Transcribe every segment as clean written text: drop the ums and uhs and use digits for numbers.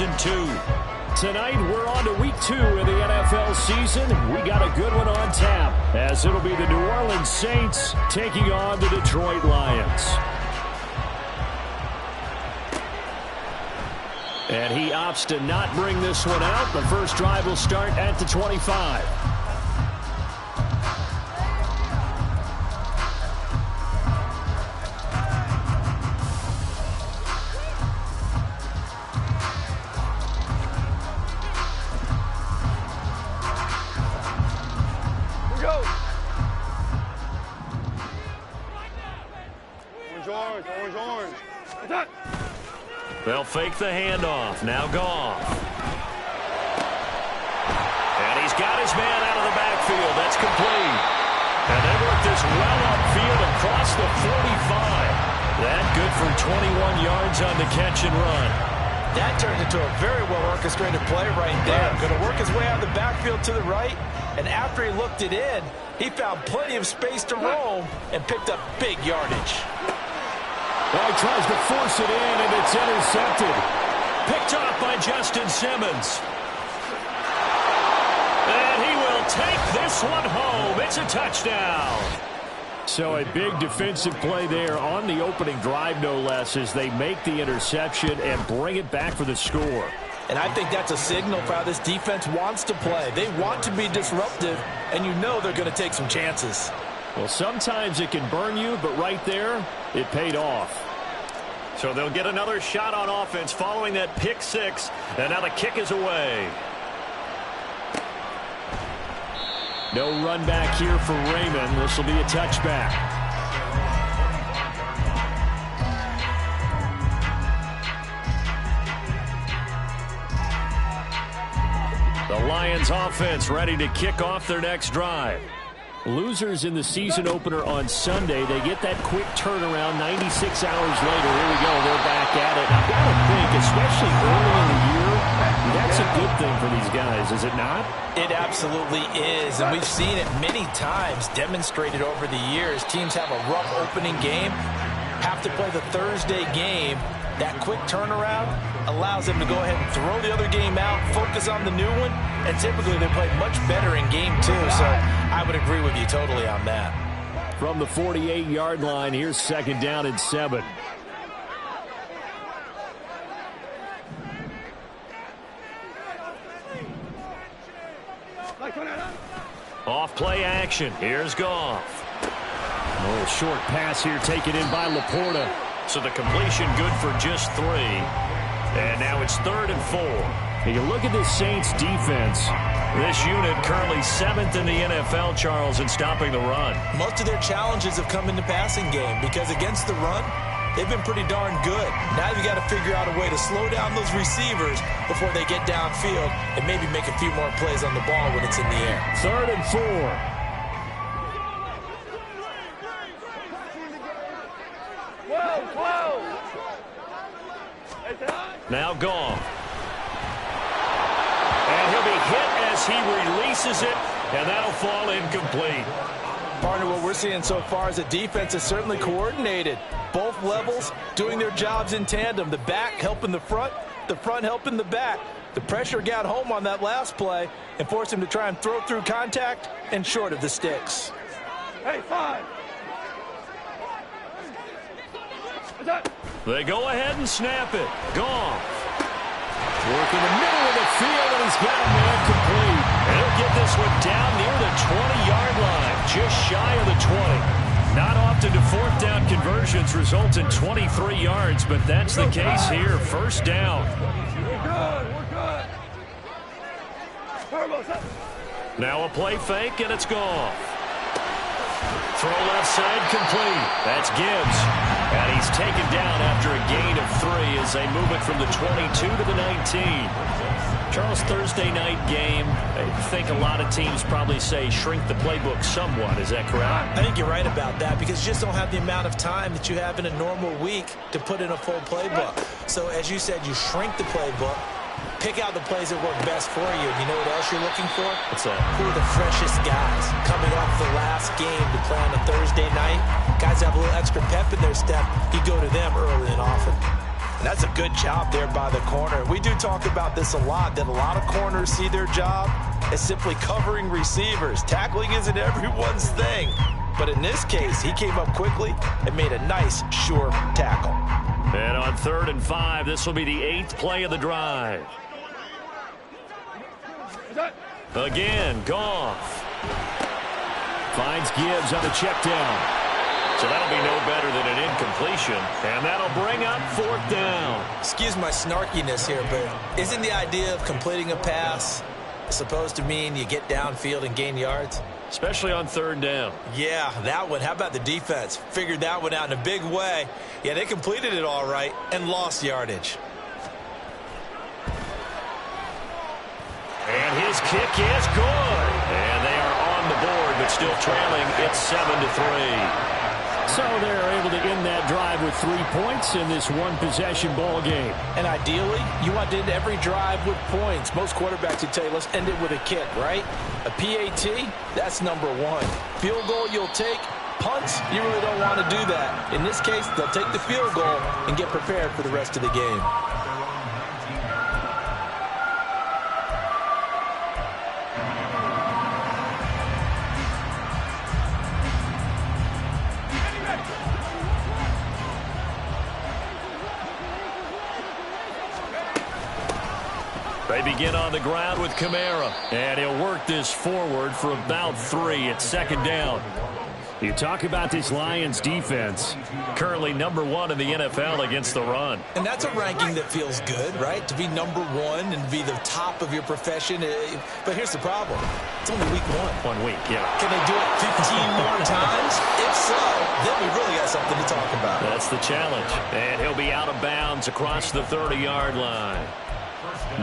Season 2. Tonight, we're on to Week 2 of the NFL season. We got a good one on tap, as it'll be the New Orleans Saints taking on the Detroit Lions. And he opts to not bring this one out. The first drive will start at the 25. They'll fake the handoff. Now Goff. And he's got his man out of the backfield. That's complete. And they work this well upfield across the 45. That good for 21 yards on the catch and run. That turned into a very well-orchestrated play right there. Going to work his way out of the backfield to the right. And after he looked it in, he found plenty of space to roam and picked up big yardage. Well, he tries to force it in, and it's intercepted. Picked off by Justin Simmons. And he will take this one home. It's a touchdown. So a big defensive play there on the opening drive, no less, as they make the interception and bring it back for the score. And I think that's a signal for how this defense wants to play. They want to be disruptive, and you know they're going to take some chances. Well, sometimes it can burn you, but right there, it paid off. So they'll get another shot on offense following that pick six, and now the kick is away. No run back here for Raymond. This will be a touchback. The Lions offense ready to kick off their next drive. Losers in the season opener on Sunday. They get that quick turnaround 96 hours later. Here we go. They're back at it. I've got to think, especially early in the year, that's a good thing for these guys, is it not? It absolutely is, and we've seen it many times demonstrated over the years. Teams have a rough opening game, have to play the Thursday game. That quick turnaround allows them to go ahead and throw the other game out, focus on the new one, and typically they play much better in game two. So I would agree with you totally on that. From the 48-yard line, here's second down and 7. Off play action. Here's Goff. A little short pass here taken in by Laporta. So the completion good for just 3. And now it's 3rd and 4. And you look at this Saints defense. This unit currently 7th in the NFL, Charles, in stopping the run. Most of their challenges have come in the passing game because against the run, they've been pretty darn good. Now you've got to figure out a way to slow down those receivers before they get downfield and maybe make a few more plays on the ball when it's in the air. 3rd and 4. Now Goff. And he'll be hit as he releases it, and that'll fall incomplete. Partner, what we're seeing so far is the defense is certainly coordinated. Both levels doing their jobs in tandem. The back helping the front helping the back. The pressure got home on that last play and forced him to try and throw through contact and short of the sticks. Hey, 5. They go ahead and snap it. Goff. Work in the middle of the field, and he's got a man complete. And he'll get this one down near the 20-yard line, just shy of the 20. Not often do 4th down conversions result in 23 yards, but that's the case here. First down. We're good. Now a play fake, and it's Goff. Throw left side complete. That's Gibbs. And he's taken down after a gain of 3 as they move it from the 22 to the 19. Charles, Thursday night game, I think a lot of teams probably say shrink the playbook somewhat. Is that correct? I think you're right about that because you just don't have the amount of time that you have in a normal week to put in a full playbook. So as you said, you shrink the playbook, pick out the plays that work best for you. You know what else you're looking for? What's that? Who are the freshest guys coming off the last game to play on a Thursday night? Guys have a little extra pep in their step. You go to them early and often. And that's a good job there by the corner. We do talk about this a lot, that a lot of corners see their job as simply covering receivers. Tackling isn't everyone's thing. But in this case, he came up quickly and made a nice, sure tackle. And on 3rd and 5, this will be the 8th play of the drive. Again, Goff. Finds Gibbs on the check down. So that'll be no better than an incompletion. And that'll bring up 4th down. Excuse my snarkiness here, but isn't the idea of completing a pass supposed to mean you get downfield and gain yards? Especially on 3rd down. Yeah, that one. How about the defense? Figured that one out in a big way. Yeah, they completed it all right and lost yardage. And his kick is good. And they are on the board, but still trailing. It's 7-3. So they're able to end that drive with 3 points in this one-possession ball game. And ideally, you want to end every drive with points. Most quarterbacks would tell you, let's end it with a kick, right? A PAT, that's number 1. Field goal you'll take. Punts, you really don't want to do that. In this case, they'll take the field goal and get prepared for the rest of the game. They begin on the ground with Kamara. And he'll work this forward for about 3 at 2nd down. You talk about this Lions defense. Currently number 1 in the NFL against the run. And that's a ranking that feels good, right? To be number 1 and be the top of your profession. But here's the problem. It's only week 1. 1 week, yeah. Can they do it 15 more times? If so, then we really got something to talk about. That's the challenge. And he'll be out of bounds across the 30-yard line.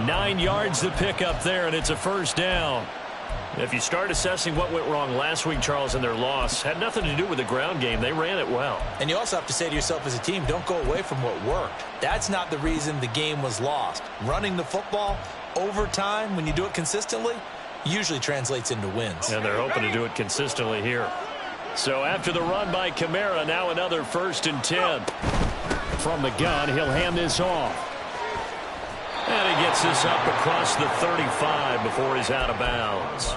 9 yards to pick up there, and it's a 1st down. If you start assessing what went wrong last week, Charles, in their loss, had nothing to do with the ground game. They ran it well. And you also have to say to yourself as a team, don't go away from what worked. That's not the reason the game was lost. Running the football over time, when you do it consistently, usually translates into wins. And they're hoping to do it consistently here. So after the run by Kamara, now another 1st and 10. From the gun, he'll hand this off. And he gets this up across the 35 before he's out of bounds.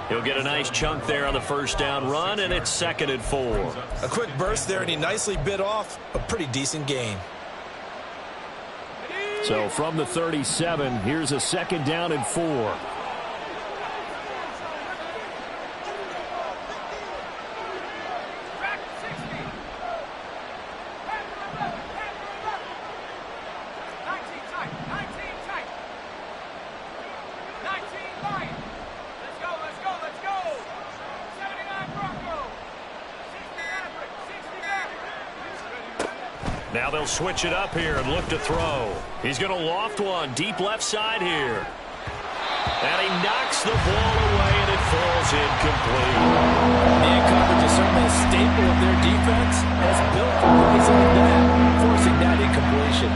He'll get a nice chunk there on the 1st down run, and it's 2nd and 4. A quick burst there, and he nicely bit off a pretty decent gain. So from the 37, here's a 2nd down and 4. Now they'll switch it up here and look to throw. He's going to loft one deep left side here. And he knocks the ball away, and it falls incomplete. Man coverage is certainly a staple of their defense. And it's built for plays like that, forcing that incompletion.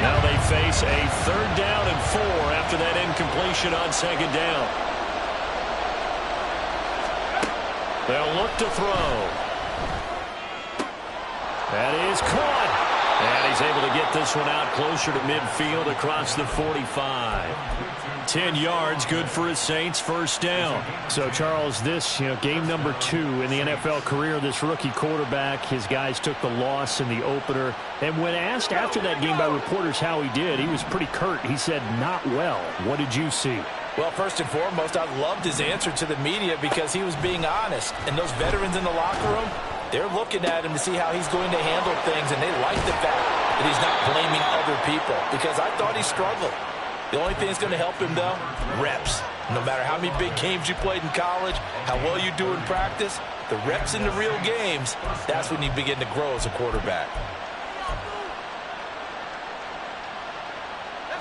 Now they face a 3rd down and 4 after that incompletion on 2nd down. They'll look to throw. That is caught. And he's able to get this one out closer to midfield across the 45. 10 yards, good for his Saints, 1st down. So, Charles, this, game number 2 in the NFL career, this rookie quarterback, his guys took the loss in the opener. And when asked after that game by reporters how he did, he was pretty curt. He said, not well. What did you see? Well, first and foremost, I loved his answer to the media because he was being honest. And those veterans in the locker room, they're looking at him to see how he's going to handle things, and they like the fact that he's not blaming other people, because I thought he struggled. The only thing that's going to help him, though, reps. No matter how many big games you played in college, how well you do in practice, the reps in the real games, that's when you begin to grow as a quarterback.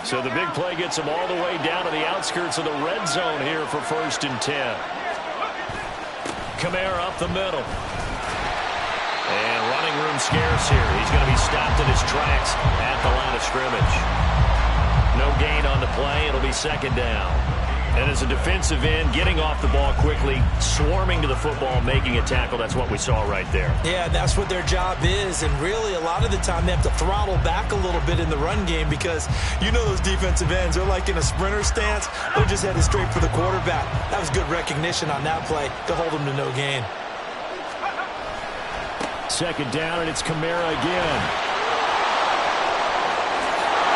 So the big play gets him all the way down to the outskirts of the red zone here for 1st and 10. Kamara up the middle. And running room scarce here. He's going to be stopped in his tracks at the line of scrimmage. No gain on the play. It'll be 2nd down. And as a defensive end, getting off the ball quickly, swarming to the football, making a tackle, that's what we saw right there. Yeah, that's what their job is. And really, a lot of the time, they have to throttle back a little bit in the run game because you know those defensive ends, they're like in a sprinter stance. They're just headed straight for the quarterback. That was good recognition on that play to hold them to no gain. Second down, and it's Kamara again.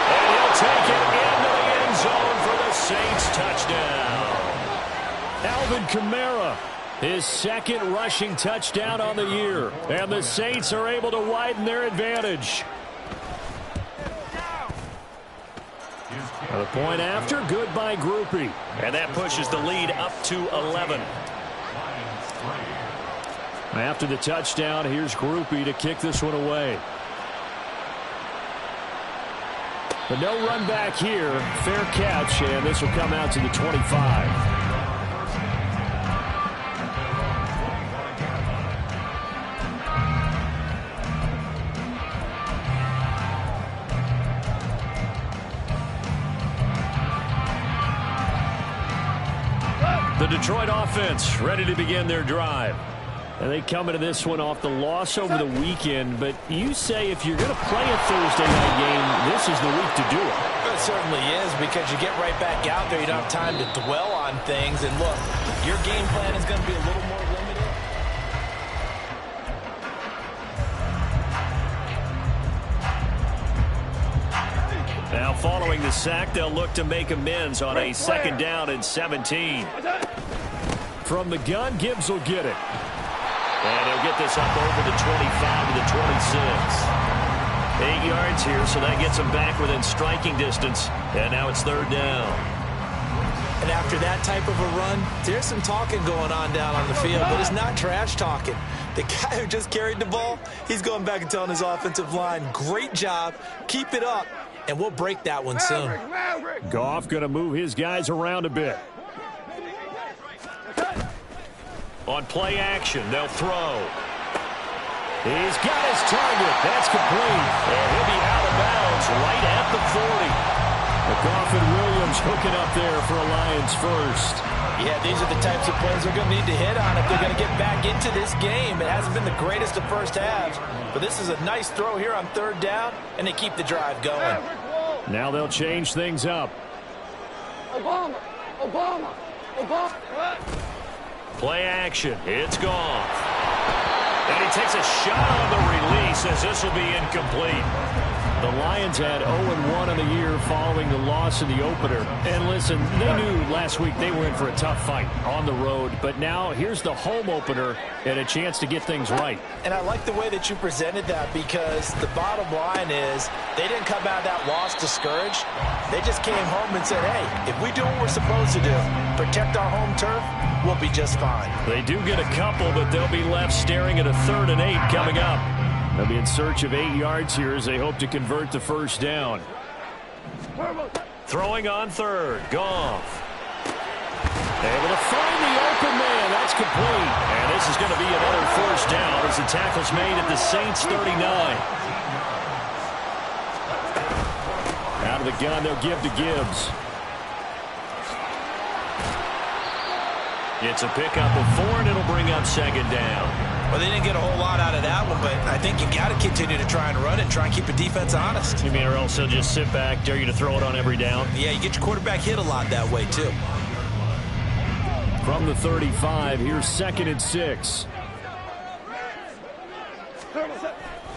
And he'll take it into the end zone for the Saints touchdown. Alvin Kamara, his second rushing touchdown on the year. And the Saints are able to widen their advantage. The point after, good by Groupie. And that pushes the lead up to 11. After the touchdown, here's Groupie to kick this one away. But no run back here. Fair catch, and this will come out to the 25. The Detroit offense ready to begin their drive. And they come into this one off the loss over the weekend. But you say if you're going to play a Thursday night game, this is the week to do it. It certainly is, because you get right back out there. You don't have time to dwell on things. And look, your game plan is going to be a little more limited. Now following the sack, they'll look to make amends on a second down and 17. From the gun, Gibbs will get it. And he'll get this up over the 25 to the 26. 8 yards here, so that gets him back within striking distance. And now it's third down. And after that type of a run, there's some talking going on down on the field, but it's not trash talking. The guy who just carried the ball, he's going back and telling his offensive line, great job, keep it up, and we'll break that one soon. Goff going to move his guys around a bit. On play action, they'll throw. He's got his target. That's complete. And he'll be out of bounds right at the 40. Goff and Williams hooking up there for a Lions first. Yeah, these are the types of plays they're going to need to hit on if they're going to get back into this game. It hasn't been the greatest of first halves, but this is a nice throw here on third down, and they keep the drive going. Now they'll change things up. Obama. Play action. It's gone. And he takes a shot on the release as this will be incomplete. The Lions had 0-1 on the year following the loss in the opener. And listen, they knew last week they were in for a tough fight on the road. But now here's the home opener and a chance to get things right. And I like the way that you presented that, because the bottom line is they didn't come out of that loss discouraged. They just came home and said, hey, if we do what we're supposed to do, protect our home turf, we'll be just fine. They do get a couple, but they'll be left staring at a 3rd and 8 coming up. They'll be in search of 8 yards here as they hope to convert the first down. Throwing on third. Goff. Able to find the open man. That's complete. And this is going to be another first down as the tackle's made at the Saints 39. Out of the gun, they'll give to Gibbs. It's a pickup of 4, and it'll bring up second down. Well, they didn't get a whole lot out of that one, but I think you got to continue to try and run it, try and keep the defense honest. You mean, or else they'll just sit back, dare you to throw it on every down? Yeah, you get your quarterback hit a lot that way, too. From the 35, here's 2nd and 6.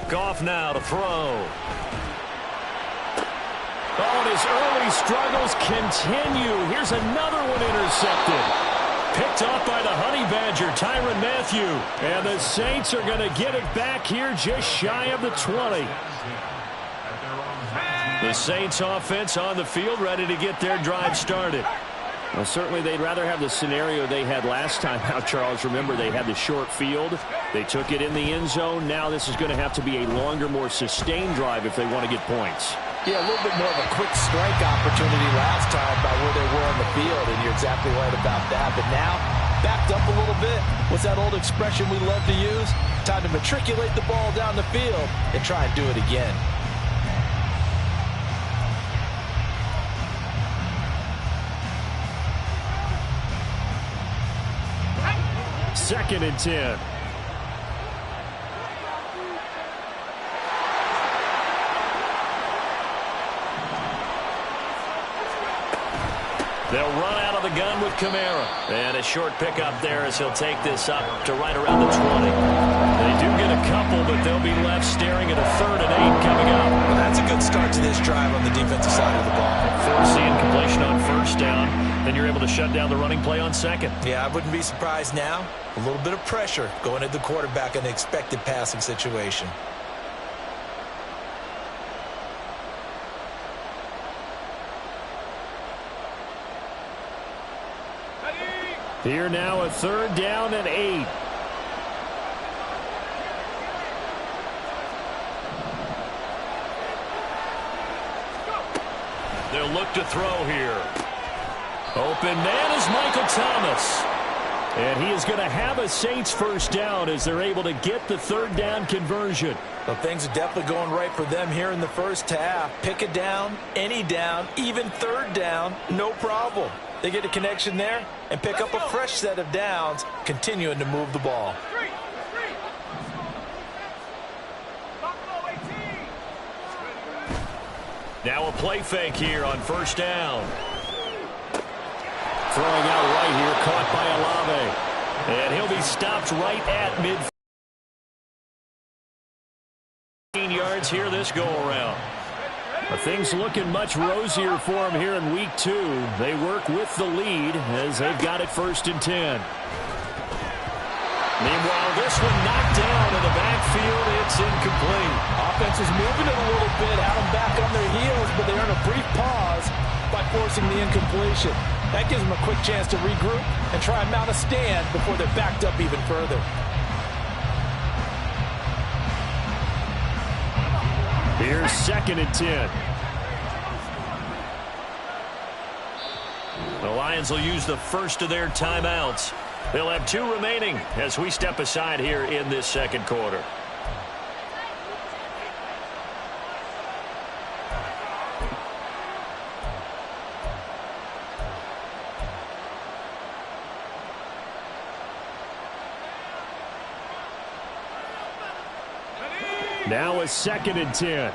Goff now to throw. Oh, and his early struggles continue. Here's another one intercepted. Picked off by the Honey Badger, Tyrann Mathieu. And the Saints are going to get it back here just shy of the 20. The Saints offense on the field, ready to get their drive started. Well, certainly they'd rather have the scenario they had last time out, Charles. Remember, they had the short field. They took it in the end zone. Now this is going to have to be a longer, more sustained drive if they want to get points. Yeah, a little bit more of a quick strike opportunity last time by where they were on the field, and you're exactly right about that. But now, backed up a little bit. What's that old expression we love to use? Time to matriculate the ball down the field and try and do it again. 2nd and 10. They'll run out of the gun with Kamara. And a short pickup there as he'll take this up to right around the 20. They do get a couple, but they'll be left staring at a 3rd and 8 coming up. Well, that's a good start to this drive on the defensive side of the ball. Force the incompletion on 1st down. Then you're able to shut down the running play on 2nd. Yeah, I wouldn't be surprised now. A little bit of pressure going at the quarterback in the expected passing situation. Here now a 3rd down and 8. They'll look to throw here. Open man is Michael Thomas. And he is going to have a Saints 1st down as they're able to get the 3rd down conversion. Well, things are definitely going right for them here in the first half. Pick a down, any down, even 3rd down, no problem. They get a connection there and pick up a fresh set of downs, continuing to move the ball. Now a play fake here on 1st down. Throwing out right here, caught by Olave. And he'll be stopped right at mid. 15 yards here this go-around. Things looking much rosier for him here in week 2. They work with the lead as they've got it 1st and 10. Meanwhile, this one knocked down in the backfield. It's incomplete. Offense is moving it a little bit, had them back on their heels, but they earn a brief pause by forcing the incompletion. That gives them a quick chance to regroup and try and mount a stand before they're backed up even further. Here's 2nd and 10. The Lions will use the first of their timeouts. They'll have 2 remaining as we step aside here in this 2nd quarter. Now a 2nd and 10.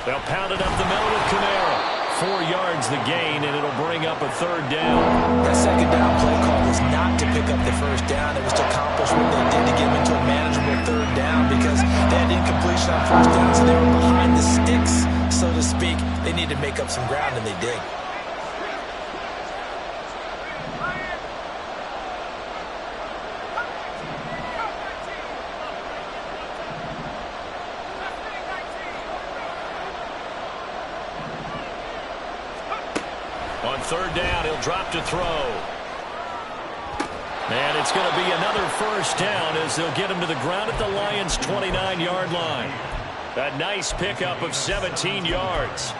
They'll pound it up the middle with Kamara. 4 yards the gain, and it'll bring up a 3rd down. That 2nd down play call was not to pick up the 1st down. It was to accomplish what they did to get them into a manageable 3rd down because they had incompletion on 1st down, so they were behind the sticks, so to speak. They needed to make up some ground, and they did. On 3rd down, he'll drop to throw. And it's going to be another 1st down as they'll get him to the ground at the Lions' 29-yard line. A nice pickup of 17 yards.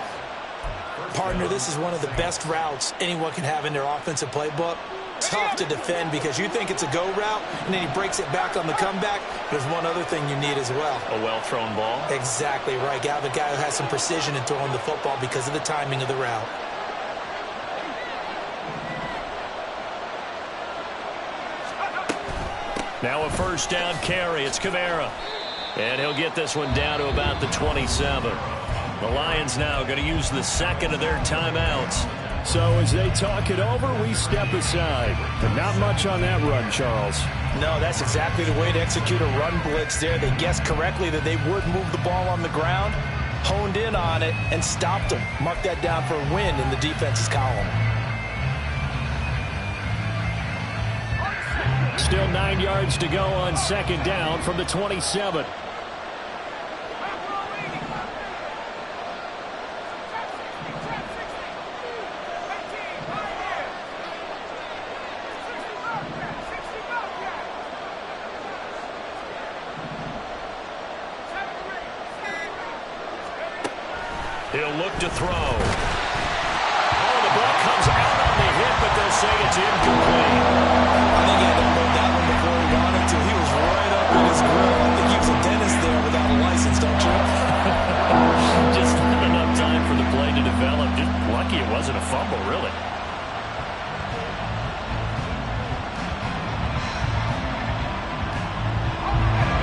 Partner, this is one of the best routes anyone can have in their offensive playbook. Tough to defend because you think it's a go route, and then he breaks it back on the comeback. There's one other thing you need as well. A well-thrown ball. Exactly right. You have a guy who has some precision in throwing the football because of the timing of the route. Now a 1st down carry. It's Kamara. And he'll get this one down to about the 27. The Lions now going to use the 2nd of their timeouts. So as they talk it over, we step aside. But not much on that run, Charles. No, that's exactly the way to execute a run blitz there. They guessed correctly that they would move the ball on the ground, honed in on it, and stopped them. Mark that down for a win in the defense's column. Still 9 yards to go on 2nd down from the 27. He'll look to throw. Oh, the ball comes out on the hit, but they'll say it's incomplete. I think he had to load that one before he wanted to. He was right up in his grill. I think he was a dentist there without a license, don't you? Just not enough time for the play to develop. Just lucky it wasn't a fumble, really.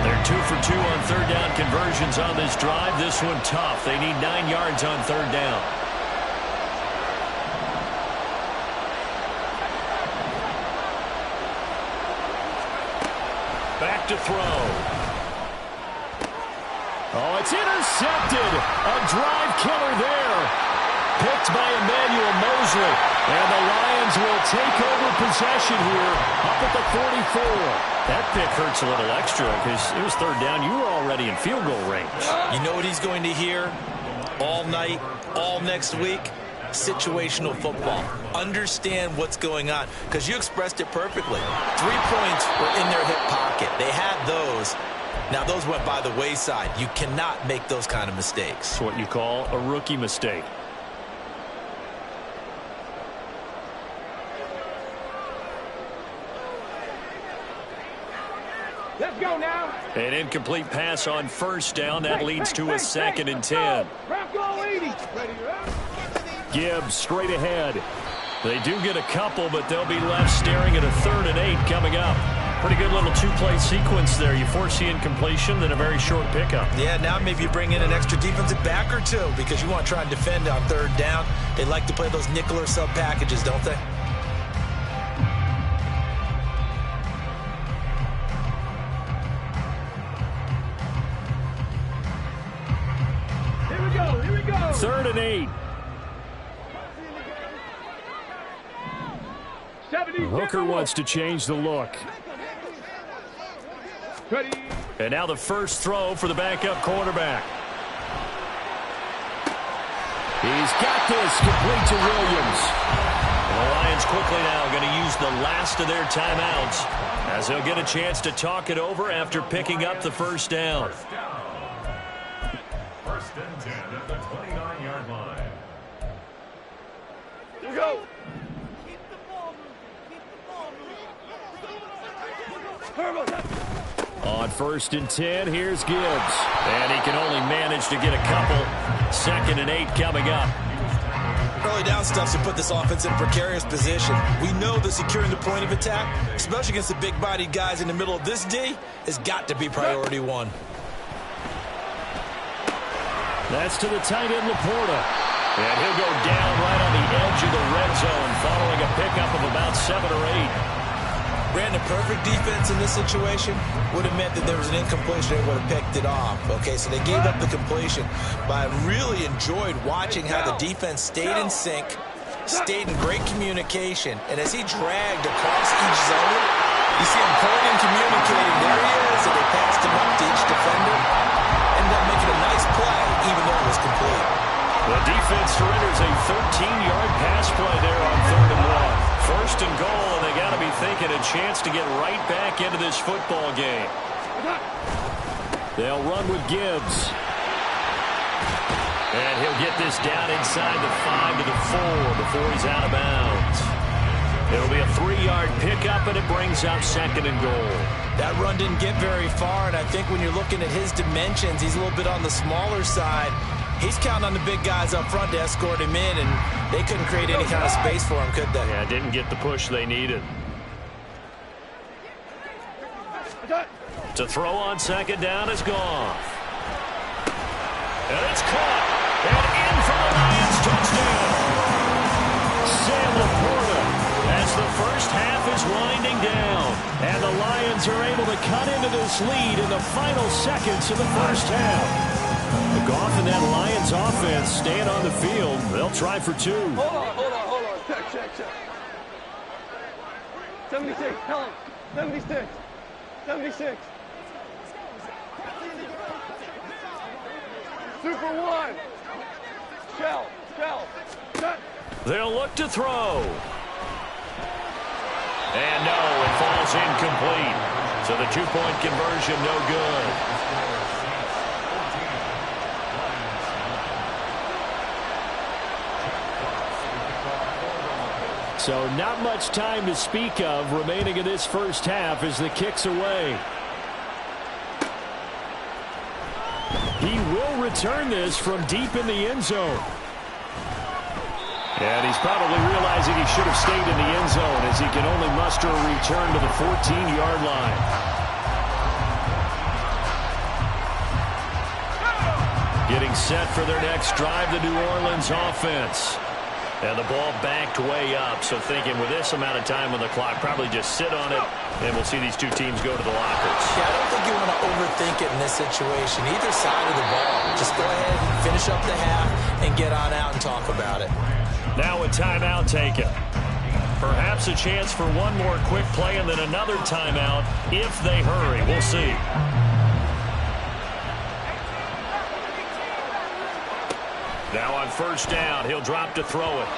They're 2 for 2 on third down conversions on this drive. This one tough. They need 9 yards on third down. Back to throw. Oh, it's intercepted. A drive killer there. Picked by Emmanuel Mosley. And the Lions will take over possession here up at the 44. That pick hurts a little extra because it was third down. You were already in field goal range. You know what he's going to hear all night, all next week? Situational football. Understand what's going on, because you expressed it perfectly. 3 points were in their hip pocket. They had those. Now those went by the wayside. You cannot make those kind of mistakes. It's what you call a rookie mistake. Let's go now. An incomplete pass on first down. That leads to a 2nd and 10. Go 80. Gibbs straight ahead. They do get a couple, but they'll be left staring at a 3rd and 8 coming up. Pretty good little 2-play sequence there. You force the incompletion, then a very short pickup. Yeah, now maybe you bring in an extra defensive back or two because you want to try and defend on third down. They like to play those nickel or sub packages, don't they? Here we go. 3rd and 8. Hooker wants to change the look. Ready. And now the first throw for the backup quarterback. He's got this complete to Williams. And the Lions quickly now going to use the last of their timeouts as they'll get a chance to talk it over after picking up the first down. First and 10 at the 29-yard line. Here we go. On 1st and 10, here's Gibbs. And he can only manage to get a couple. 2nd and 8 coming up. Early down stuff to put this offense in precarious position. We know that securing the point of attack, especially against the big-bodied guys in the middle of this D, has got to be priority 1. That's to the tight end, Laporta. And he'll go down right on the edge of the red zone following a pickup of about 7 or 8. Brandon, perfect defense in this situation would have meant that there was an incompletion and would have picked it off. Okay, so they gave up the completion. But I really enjoyed watching how the defense stayed in sync, stayed in great communication. And as he dragged across each zone, you see him pointing and communicating. There he is, and they passed him up to each defender. Ended up making a nice play, even though it was complete. The defense surrenders a 13-yard pass play there on 3rd and 1. 1st and goal, and they got to be thinking a chance to get right back into this football game. They'll run with Gibbs. And he'll get this down inside the 5 to the 4 before he's out of bounds. It'll be a 3-yard pickup, and it brings up 2nd and goal. That run didn't get very far, and I think when you're looking at his dimensions, he's a little bit on the smaller side. He's counting on the big guys up front to escort him in, and they couldn't create any kind of space for him, could they? Yeah, didn't get the push they needed. To throw on 2nd down is Goff. And it's caught. And in for the Lions touchdown. Sam Laporta as the first half is winding down. And the Lions are able to cut into this lead in the final seconds of the first half. Goff and that Lions offense staying on the field. They'll try for 2. Hold on. Check. 76. Tell him. 76. Super 1. Shell. Cut. They'll look to throw. And no, it falls incomplete. So the 2-point conversion no good. So not much time to speak of remaining in this first half as the kick's away. He will return this from deep in the end zone. And he's probably realizing he should have stayed in the end zone as he can only muster a return to the 14-yard line. Getting set for their next drive, the New Orleans offense. And the ball backed way up, so thinking with this amount of time on the clock, probably just sit on it, and we'll see these two teams go to the lockers. Yeah, I don't think you want to overthink it in this situation. Either side of the ball. Just go ahead, finish up the half, and get on out and talk about it. Now a timeout taken. Perhaps a chance for one more quick play and then another timeout if they hurry. We'll see. Now on first down, he'll drop to throw it.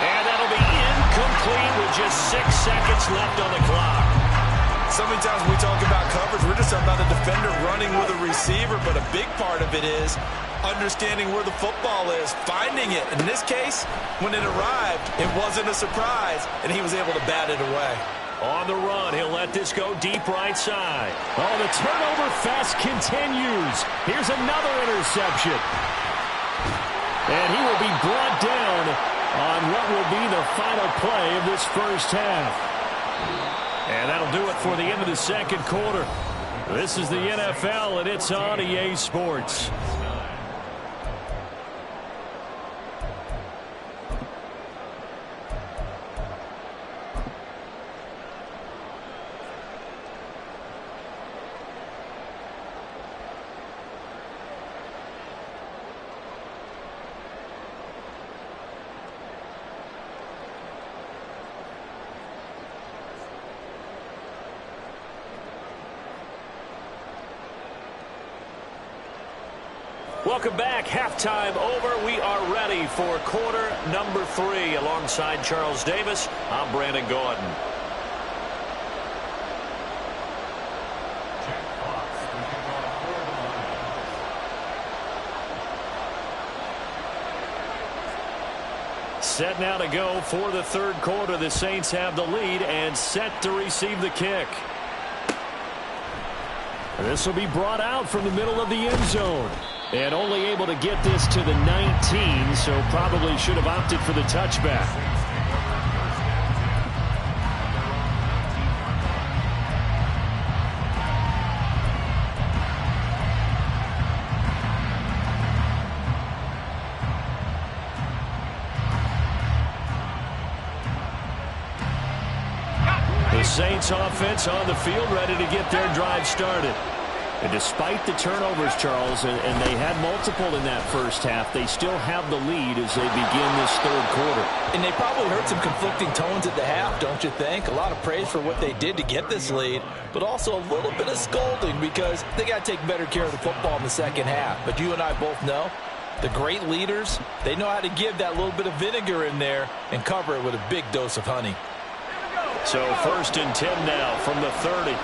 And that'll be incomplete with just 6 seconds left on the clock. So many times when we talk about coverage, we're just talking about a defender running with a receiver, but a big part of it is understanding where the football is, finding it. In this case, when it arrived, it wasn't a surprise, and he was able to bat it away. On the run, he'll let this go deep right side. Oh, the turnover fest continues. Here's another interception. And he will be brought down on what will be the final play of this first half. And that'll do it for the end of the second quarter. This is the NFL, and it's on EA Sports. Welcome back. Halftime over. We are ready for quarter number 3. Alongside Charles Davis, I'm Brandon Gordon. Set now to go for the third quarter. The Saints have the lead and set to receive the kick. This will be brought out from the middle of the end zone. And only able to get this to the 19, so probably should have opted for the touchback. The Saints offense on the field ready to get their drive started. And despite the turnovers, Charles, and they had multiple in that first half, they still have the lead as they begin this third quarter. And they probably heard some conflicting tones at the half, don't you think? A lot of praise for what they did to get this lead, but also a little bit of scolding because they got to take better care of the football in the second half. But you and I both know the great leaders, they know how to give that little bit of vinegar in there and cover it with a big dose of honey. So 1st and 10 now from the 30.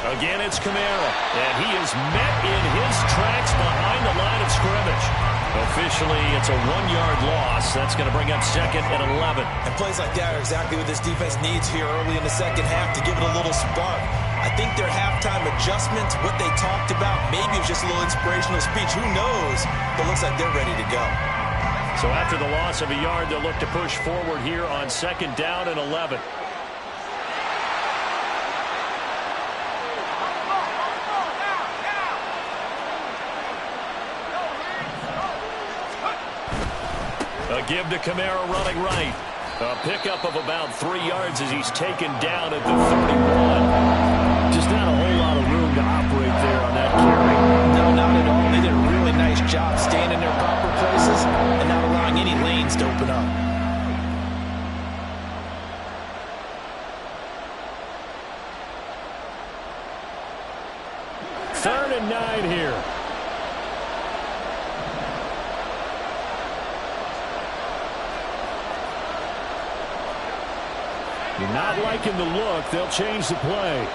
Again, it's Kamara, and he is met in his tracks behind the line of scrimmage. Officially, it's a 1-yard loss. That's going to bring up 2nd and 11. And plays like that are exactly what this defense needs here early in the second half to give it a little spark. I think their halftime adjustments, what they talked about, maybe it was just a little inspirational speech. Who knows? But it looks like they're ready to go. So after the loss of a yard, they'll look to push forward here on 2nd down and 11. A give to Kamara running right. A pickup of about 3 yards as he's taken down at the 31. Just not a whole lot of room to operate there on that carry. No, not at all. They did a really nice job staying in their proper places and not allowing any lanes to open up. Third and 9 here. You're not liking the look. They'll change the play.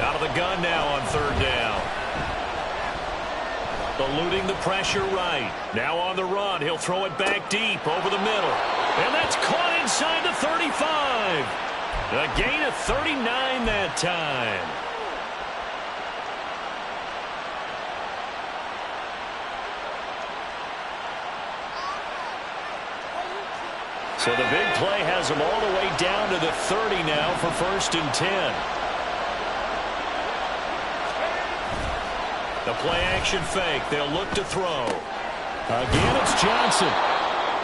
Out of the gun now on 3rd down. Eluding the pressure right. Now on the run. He'll throw it back deep over the middle. 35. A gain of 39 that time. So the big play has them all the way down to the 30 now for 1st and 10. The play-action fake. They'll look to throw. Again, it's Johnson.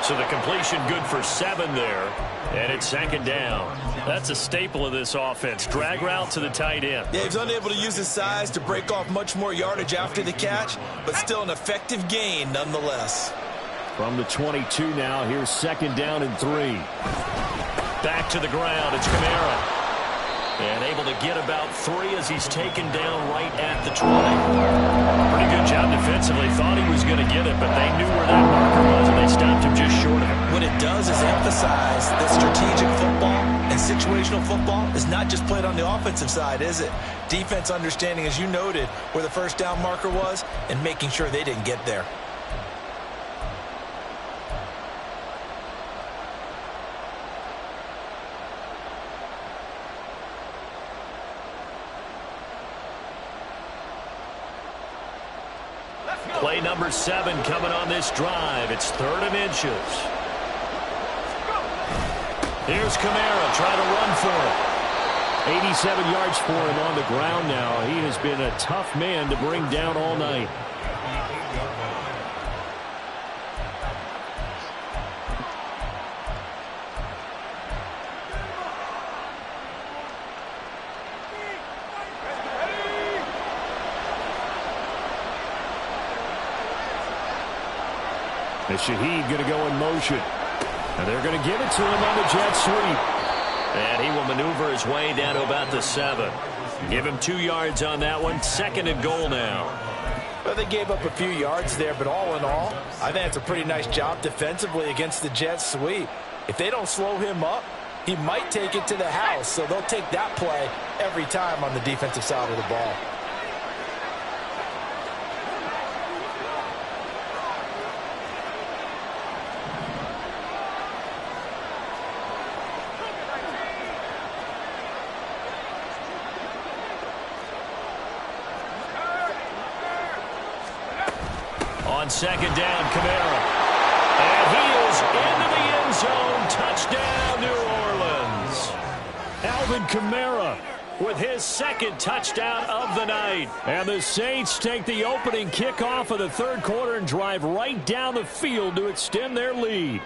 So the completion good for 7 there. And it's 2nd down. That's a staple of this offense. Drag route to the tight end. Yeah, he's unable to use his size to break off much more yardage after the catch, but still an effective gain nonetheless. From the 22 now, here's 2nd down and 3. Back to the ground. It's Kamara. And able to get about 3 as he's taken down right at the 20. Pretty good job defensively. Thought he was going to get it, but they knew where that marker was, and they stopped him just short of it. What it does is emphasize that strategic football and situational football is not just played on the offensive side, is it? Defense understanding, as you noted, where the 1st down marker was and making sure they didn't get there. Play number 7 coming on this drive. It's 3rd and inches. Here's Kamara trying to run for it. 87 yards for him on the ground now. He has been a tough man to bring down all night. And Shaheed going to go in motion. And they're going to give it to him on the jet sweep. And he will maneuver his way down to about the 7. Give him 2 yards on that one. 2nd and goal now. Well, they gave up a few yards there, but all in all, I think it's a pretty nice job defensively against the jet sweep. If they don't slow him up, he might take it to the house. So they'll take that play every time on the defensive side of the ball. On 2nd down, Kamara. And he is into the end zone. Touchdown, New Orleans. Alvin Kamara with his 2nd touchdown of the night. And the Saints take the opening kickoff of the 3rd quarter and drive right down the field to extend their lead.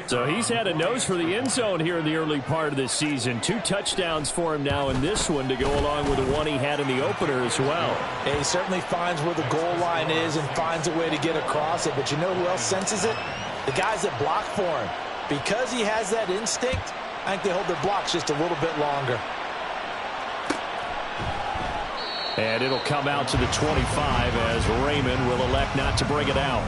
So he's had a nose for the end zone here in the early part of this season. 2 touchdowns for him now in this one to go along with the one he had in the opener as well. Yeah, he certainly finds where the goal line is and finds a way to get across it. But you know who else senses it? The guys that block for him. Because he has that instinct, I think they hold their blocks just a little bit longer. And it'll come out to the 25 as Raymond will elect not to bring it out.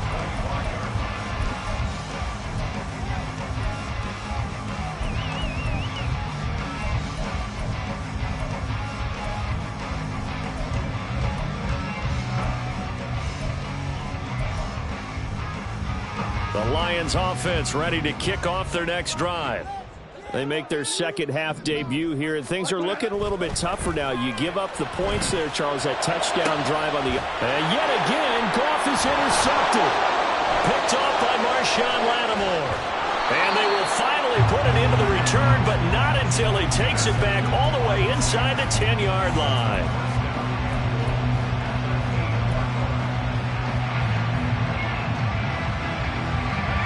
The Lions offense ready to kick off their next drive. They make their 2nd half debut here, and things are looking a little bit tougher now. You give up the points there, Charles, that touchdown drive on the... And yet again, Goff is intercepted. Picked off by Marshawn Lattimore. And they will finally put it into the return, but not until he takes it back all the way inside the 10-yard line.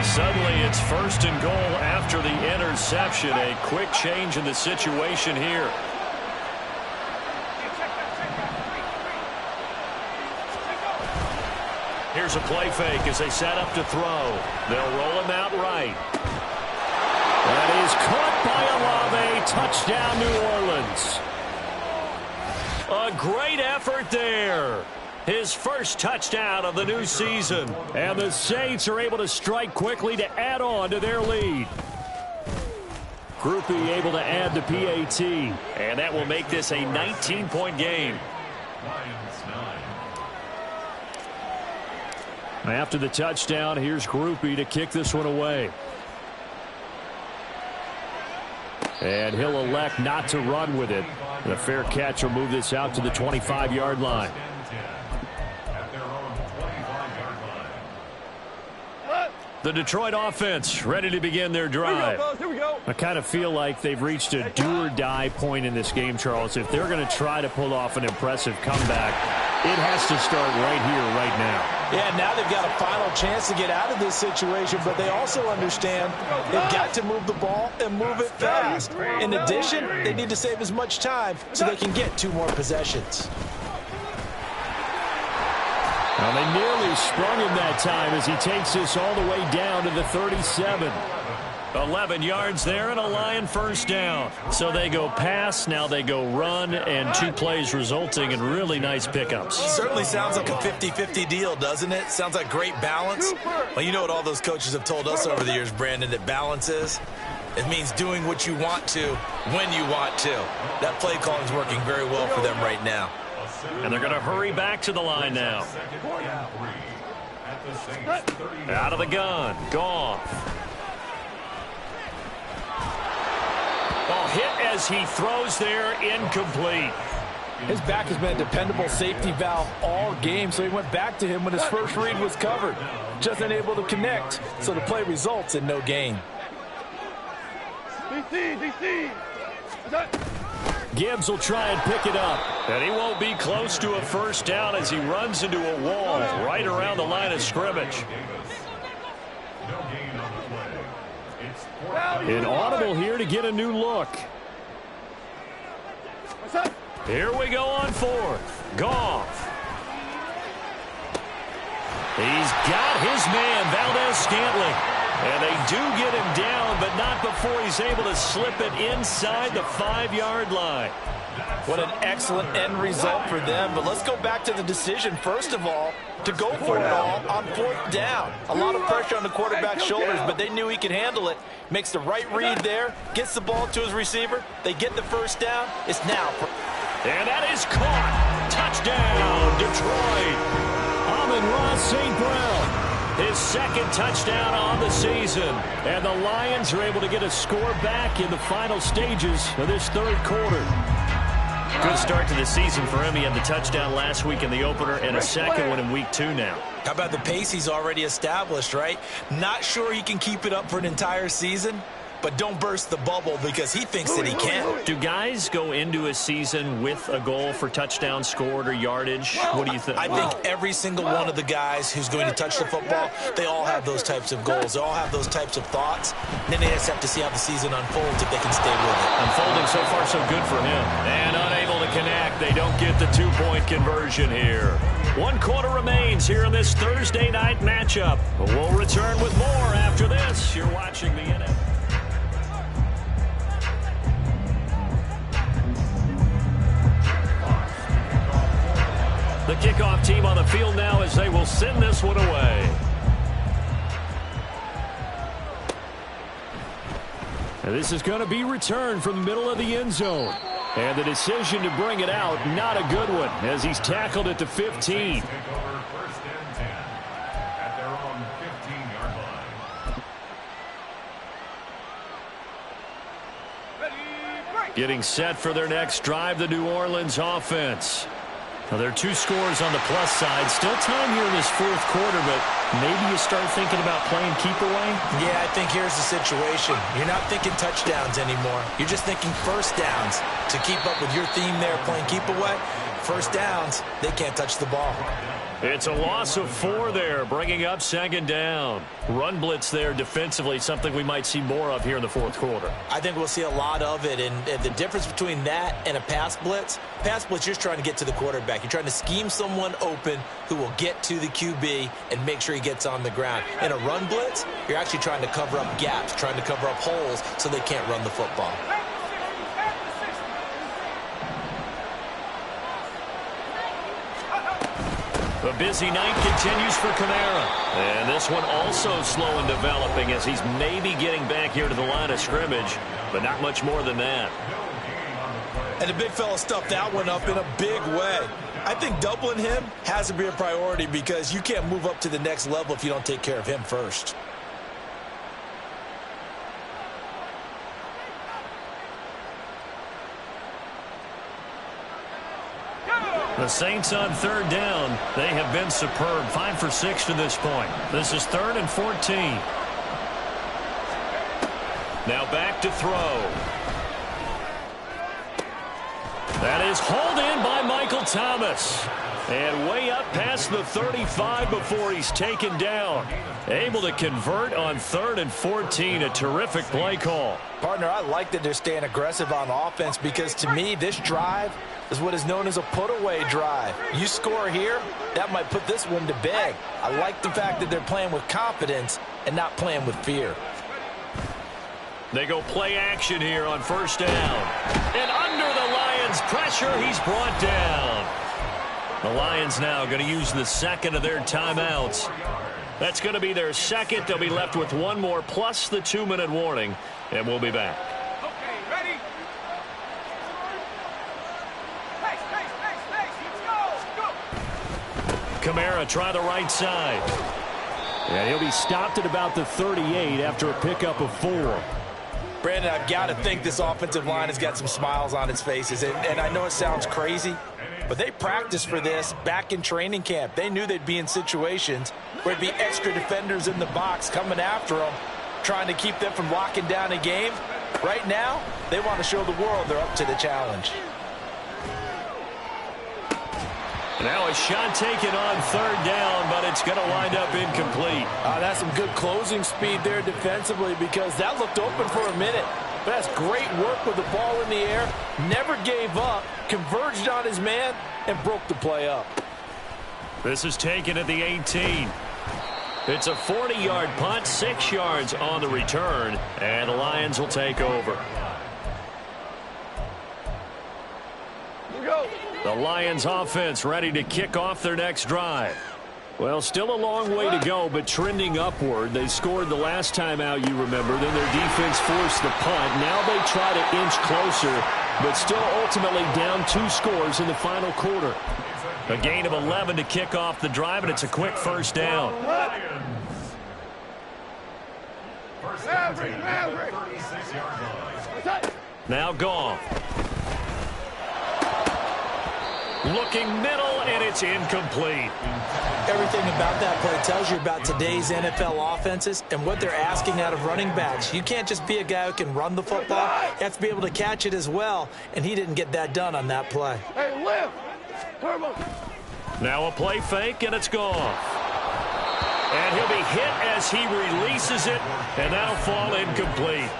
Suddenly, it's 1st and goal after the interception. A quick change in the situation here. Here's a play fake as they set up to throw. They'll roll him out right. That is caught by Olave. Touchdown, New Orleans. A great effort there. His first touchdown of the new season. And the Saints are able to strike quickly to add on to their lead. Groupie able to add the PAT. And that will make this a 19-point game. After the touchdown, here's Groupie to kick this one away. And he'll elect not to run with it. The fair catch will move this out to the 25-yard line. The Detroit offense ready to begin their drive. Here we go. I kind of feel like they've reached a do-or-die point in this game, Charles. If they're going to try to pull off an impressive comeback, it has to start right here, right now. Yeah, now they've got a final chance to get out of this situation, but they also understand they've got to move the ball and move it fast. In addition, they need to save as much time so they can get 2 more possessions. Well, they nearly sprung him that time as he takes this all the way down to the 37. 11 yards there and a Lion first down. So they go pass, now they go run, and 2 plays resulting in really nice pickups. Certainly sounds like a 50-50 deal, doesn't it? Sounds like great balance. Well, you know what all those coaches have told us over the years, Brandon, that balance is? It means doing what you want to when you want to. That play calling is working very well for them right now. And they're going to hurry back to the line now. Out of the gun. Goff. Ball hit as he throws there. Incomplete. His back has been a dependable safety valve all game, so he went back to him when his first read was covered. Just unable to connect, so the play results in no gain. DC. Gibbs will try and pick it up. And he won't be close to a first down as he runs into a wall right around the line of scrimmage. Inaudible here to get a new look. Here we go on 4th. Goff. He's got his man, Valdez-Scantling. And they do get him down, but not before he's able to slip it inside the 5-yard line. What an excellent end result for them. But let's go back to the decision, first of all, to go for it all on 4th down. A lot of pressure on the quarterback's shoulders, but they knew he could handle it. Makes the right read there, gets the ball to his receiver. They get the first down. It's now. And that is caught. Touchdown, Detroit. Amon-Ra St. Brown. His 2nd touchdown on the season. And the Lions are able to get a score back in the final stages of this 3rd quarter. Good start to the season for him. He had the touchdown last week in the opener and a 2nd one in week 2 now. How about the pace he's already established, right? Not sure he can keep it up for an entire season, but don't burst the bubble because he thinks that he can. Do guys go into a season with a goal for touchdown scored or yardage? What do you think? I think every single one of the guys who's going to touch the football, they all have those types of goals. They all have those types of thoughts. And then they just have to see how the season unfolds if they can stay with it. Unfolding so far so good for him. And unable to connect. They don't get the 2-point conversion here. 1 quarter remains here in this Thursday night matchup. We'll return with more after this. You're watching the NFL. The kickoff team on the field now as they will send this one away. And this is going to be returned from the middle of the end zone. And the decision to bring it out, not a good one, as he's tackled at the 15. Getting set for their next drive, the New Orleans offense. Now, there are 2 scores on the plus side. Still time here in this 4th quarter, but maybe you start thinking about playing keep away? Yeah, I think here's the situation. You're not thinking touchdowns anymore. You're just thinking first downs. To keep up with your theme there, playing keep away, first downs, they can't touch the ball. It's a loss of 4 there, bringing up 2nd down. Run blitz there defensively, something we might see more of here in the 4th quarter. I think we'll see a lot of it, and the difference between that and a pass blitz, you're just trying to get to the quarterback. You're trying to scheme someone open who will get to the QB and make sure he gets on the ground. In a run blitz, you're actually trying to cover up gaps, trying to cover up holes so they can't run the football. The busy night continues for Kamara. And this one also slow in developing as he's maybe getting back here to the line of scrimmage, but not much more than that. And the big fella stuffed that one up in a big way. I think doubling him has to be a priority because you can't move up to the next level if you don't take care of him first. The Saints on third down. They have been superb. 5 for 6 to this point. This is 3rd and 14. Now back to throw. That is hauled in by Michael Thomas. And way up past the 35 before he's taken down. Able to convert on 3rd and 14. A terrific play call. Partner, I like that they're staying aggressive on offense because to me, this drive is what is known as a put-away drive. You score here, that might put this one to bed. I like the fact that they're playing with confidence and not playing with fear. They go play action here on 1st down. And under the Lions' pressure, he's brought down. The Lions now going to use the second of their timeouts. That's going to be their second. They'll be left with one more plus the 2-minute warning. And we'll be back. Okay, ready? Pace, let's go. Kamara try the right side. And he'll be stopped at about the 38 after a pickup of 4. Brandon, I've got to think this offensive line has got some smiles on its faces. And I know it sounds crazy, but they practiced for this back in training camp. They knew they'd be in situations where there'd be extra defenders in the box coming after them, trying to keep them from locking down a game. Right now, they want to show the world they're up to the challenge. Now a shot taken on 3rd down, but it's going to wind up incomplete. That's some good closing speed there defensively because that looked open for a minute. But that's great work with the ball in the air. Never gave up, converged on his man, and broke the play up. This is taken at the 18. It's a 40-yard punt, 6 yards on the return, and the Lions will take over. Here we go. The Lions offense ready to kick off their next drive. Well, still a long way to go, but trending upward. They scored the last time out, you remember. Then their defense forced the punt. Now they try to inch closer, but still ultimately down 2 scores in the final quarter. A gain of 11 to kick off the drive, and it's a quick 1st down. Now Goff. Looking middle, and it's incomplete. Everything about that play tells you about today's NFL offenses and what they're asking out of running backs. You can't just be a guy who can run the football. You have to be able to catch it as well, and he didn't get that done on that play. Hey, lift. Turbo. Now a play fake, and it's gone. And he'll be hit as he releases it, and that'll fall incomplete.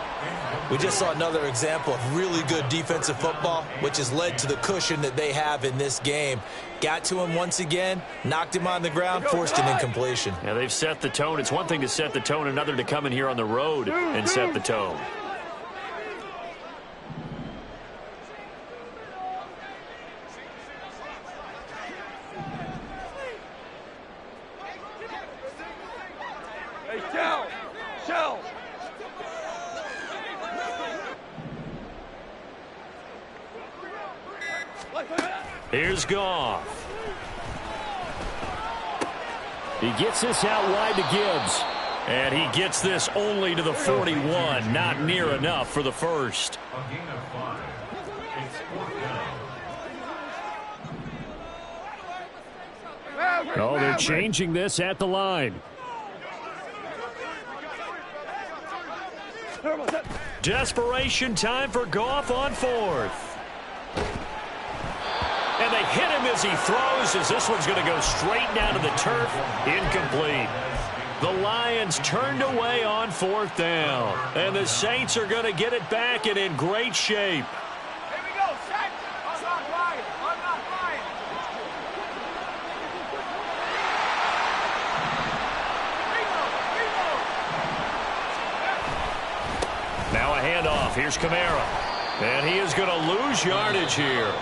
We just saw another example of really good defensive football, which has led to the cushion that they have in this game. Got to him once again, knocked him on the ground, forced an incompletion. Yeah, they've set the tone. It's one thing to set the tone, another to come in here on the road and set the tone. Hey, Shell. Here's Goff. He gets this out wide to Gibbs. And he gets this only to the 41. Not near enough for the first. A gain of 5. It's 4th down. Oh, they're changing this at the line. Desperation time for Goff on 4th. And they hit him as he throws, as this one's going to go straight down to the turf. Incomplete. The Lions turned away on 4th down. And the Saints are going to get it back and in great shape. Here we go, set. I'm not lying. Now a handoff. Here's Kamara. And he is going to lose yardage here.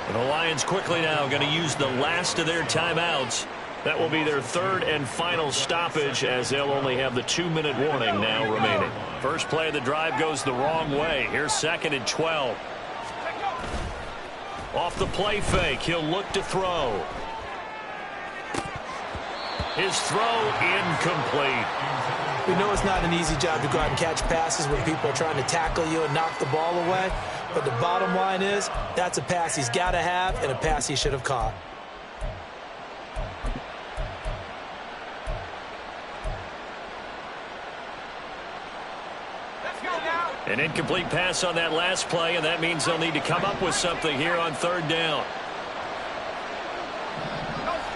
And the Lions quickly now going to use the last of their timeouts. That will be their 3rd and final stoppage, as they'll only have the 2-minute warning now remaining. First play of the drive goes the wrong way. Here's 2nd and 12. Off the play fake, he'll look to throw. His throw incomplete. We know it's not an easy job to go out and catch passes when people are trying to tackle you and knock the ball away. But the bottom line is, that's a pass he's got to have and a pass he should have caught. An incomplete pass on that last play, and that means they'll need to come up with something here on third down.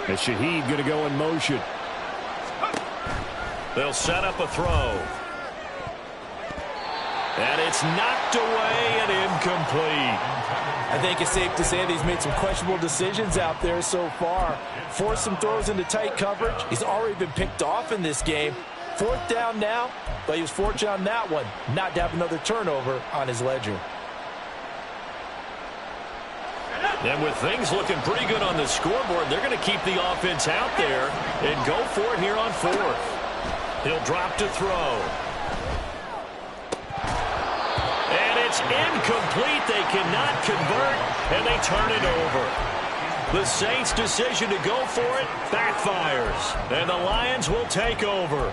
And Shaheed going to go in motion. They'll set up a throw. And it's knocked away and incomplete. I think it's safe to say that he's made some questionable decisions out there so far. Forced some throws into tight coverage. He's already been picked off in this game. Fourth down now, but he was fortunate on that one not to have another turnover on his ledger. And with things looking pretty good on the scoreboard, they're going to keep the offense out there and go for it here on fourth. He'll drop to throw. And it's incomplete. They cannot convert, and they turn it over. The Saints' decision to go for it backfires, and the Lions will take over.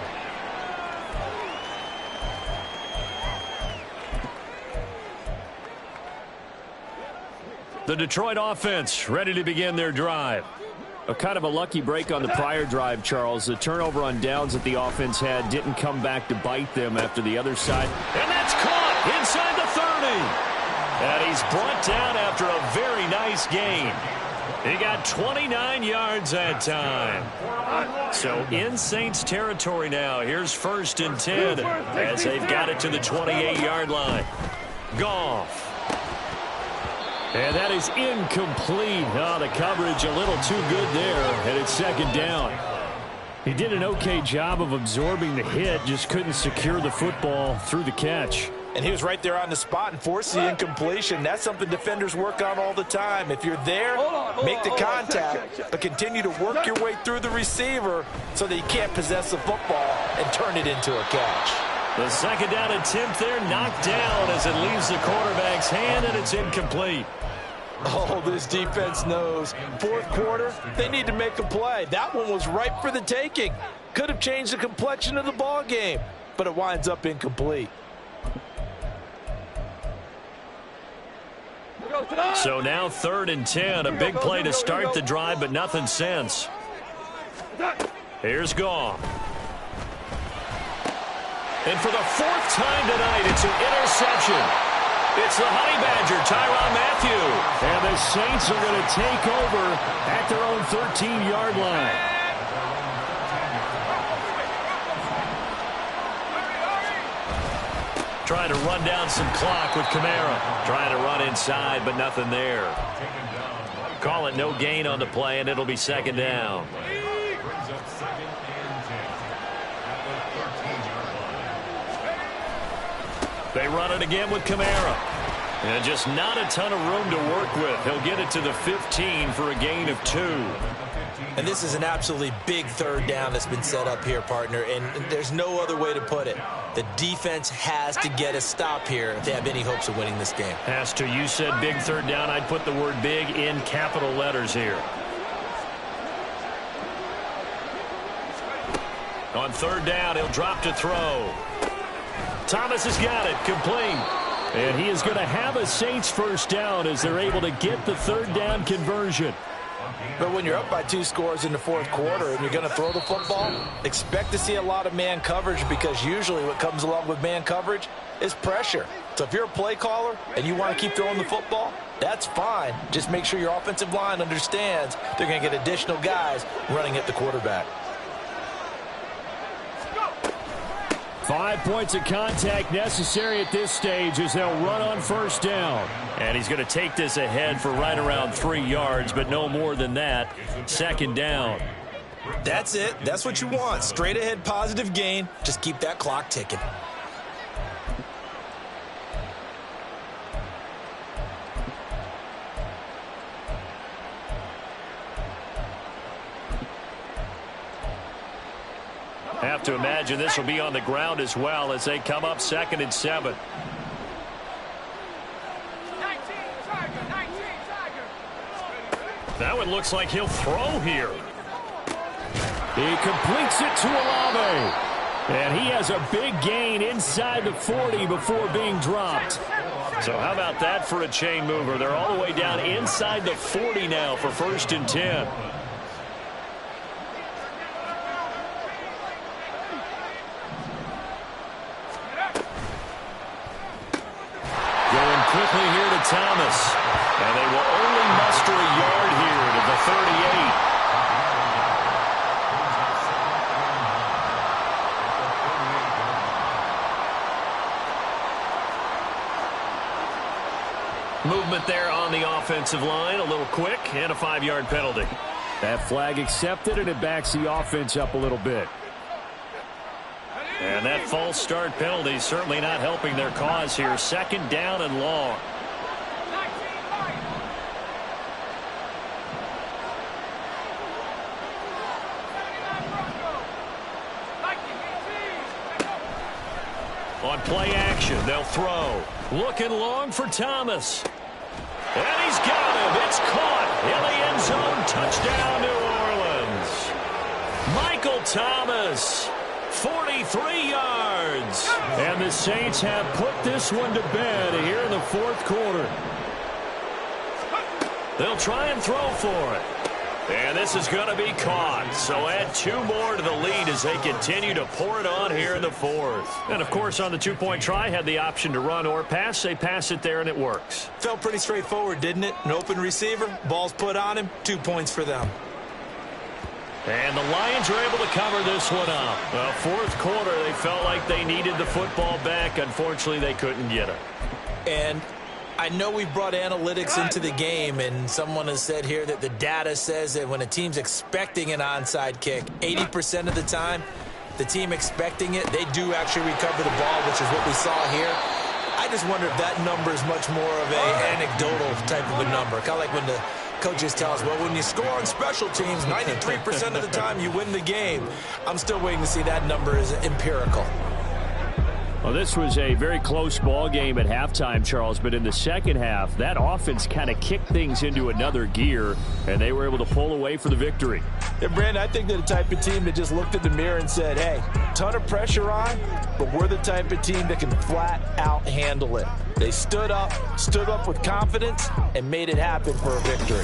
The Detroit offense ready to begin their drive. A kind of a lucky break on the prior drive, Charles. The turnover on downs that the offense had didn't come back to bite them after the other side. And that's caught inside the 30. And he's brought down after a very nice gain. He got 29 yards that time. So in Saints territory now. Here's 1st and 10 as they've got it to the 28-yard line. Goff. And that is incomplete. Oh, the coverage a little too good there, and it's 2nd down. He did an okay job of absorbing the hit, just couldn't secure the football through the catch. And he was right there on the spot and forced the incompletion. That's something defenders work on all the time. If you're there, make the contact, but continue to work your way through the receiver so that you can't possess the football and turn it into a catch. The 2nd down attempt there knocked down as it leaves the quarterback's hand, and it's incomplete. Oh, this defense knows. 4th quarter, they need to make a play. That one was ripe for the taking. Could have changed the complexion of the ball game, but it winds up incomplete. So now 3rd and 10, a big play to start the drive, but nothing since. Here's Goff. And for the 4th time tonight, it's an interception. It's the Honey Badger, Tyrann Mathieu. And the Saints are going to take over at their own 13-yard line. Trying to run down some clock with Kamara. Trying to run inside, but nothing there. Call it no gain on the play, and it'll be 2nd down. They run it again with Kamara. And just not a ton of room to work with. He'll get it to the 15 for a gain of 2. And this is an absolutely big 3rd down that's been set up here, partner, and there's no other way to put it. The defense has to get a stop here if they have any hopes of winning this game. Has to. You said big 3rd down. I'd put the word big in capital letters here. On 3rd down, he'll drop to throw. Thomas has got it, complete. And he is going to have a Saints 1st down as they're able to get the 3rd down conversion. But when you're up by 2 scores in the 4th quarter and you're going to throw the football, expect to see a lot of man coverage, because usually what comes along with man coverage is pressure. So if you're a play caller and you want to keep throwing the football, that's fine. Just make sure your offensive line understands they're going to get additional guys running at the quarterback. 5 points of contact necessary at this stage as they'll run on 1st down. And he's going to take this ahead for right around 3 yards, but no more than that. 2nd down. That's it. That's what you want. Straight ahead positive gain. Just keep that clock ticking. Have to imagine this will be on the ground as well as they come up 2nd and 7. Now it looks like he'll throw here. He completes it to Olave. And he has a big gain inside the 40 before being dropped. So how about that for a chain mover? They're all the way down inside the 40 now for 1st and 10. Going quickly here to Thomas. And they will only muster a yard here to the 38. Movement there on the offensive line, a little quick, and a 5-yard penalty. That flag accepted, and it backs the offense up a little bit. And that false start penalty certainly not helping their cause here. 2nd down and long. On play action, they'll throw. Looking long for Thomas. And he's got him. It's caught in the end zone. Touchdown, New Orleans. Michael Thomas, 43 yards. And the Saints have put this one to bed here in the 4th quarter. They'll try and throw for it. And this is going to be caught. So add 2 more to the lead as they continue to pour it on here in the 4th. And, of course, on the 2-point try, had the option to run or pass. They pass it there, and it works. Felt pretty straightforward, didn't it? An open receiver, ball's put on him, 2 points for them. And the Lions are able to cover this one up. Well, 4th quarter, they felt like they needed the football back. Unfortunately, they couldn't get it. And I know we brought analytics into the game, and someone has said here that the data says that when a team's expecting an onside kick, 80% of the time, the team expecting it, they do actually recover the ball, which is what we saw here. I just wonder if that number is much more of an anecdotal type of a number. Kind of like when the coaches tell us, well, when you score on special teams, 93% of the time you win the game. I'm still waiting to see that number is empirical. Well, this was a very close ball game at halftime, Charles, but in the second half, that offense kind of kicked things into another gear, and they were able to pull away for the victory. Yeah, Brandon, I think they're the type of team that just looked in the mirror and said, hey, ton of pressure on, but we're the type of team that can flat out handle it. They stood up with confidence, and made it happen for a victory.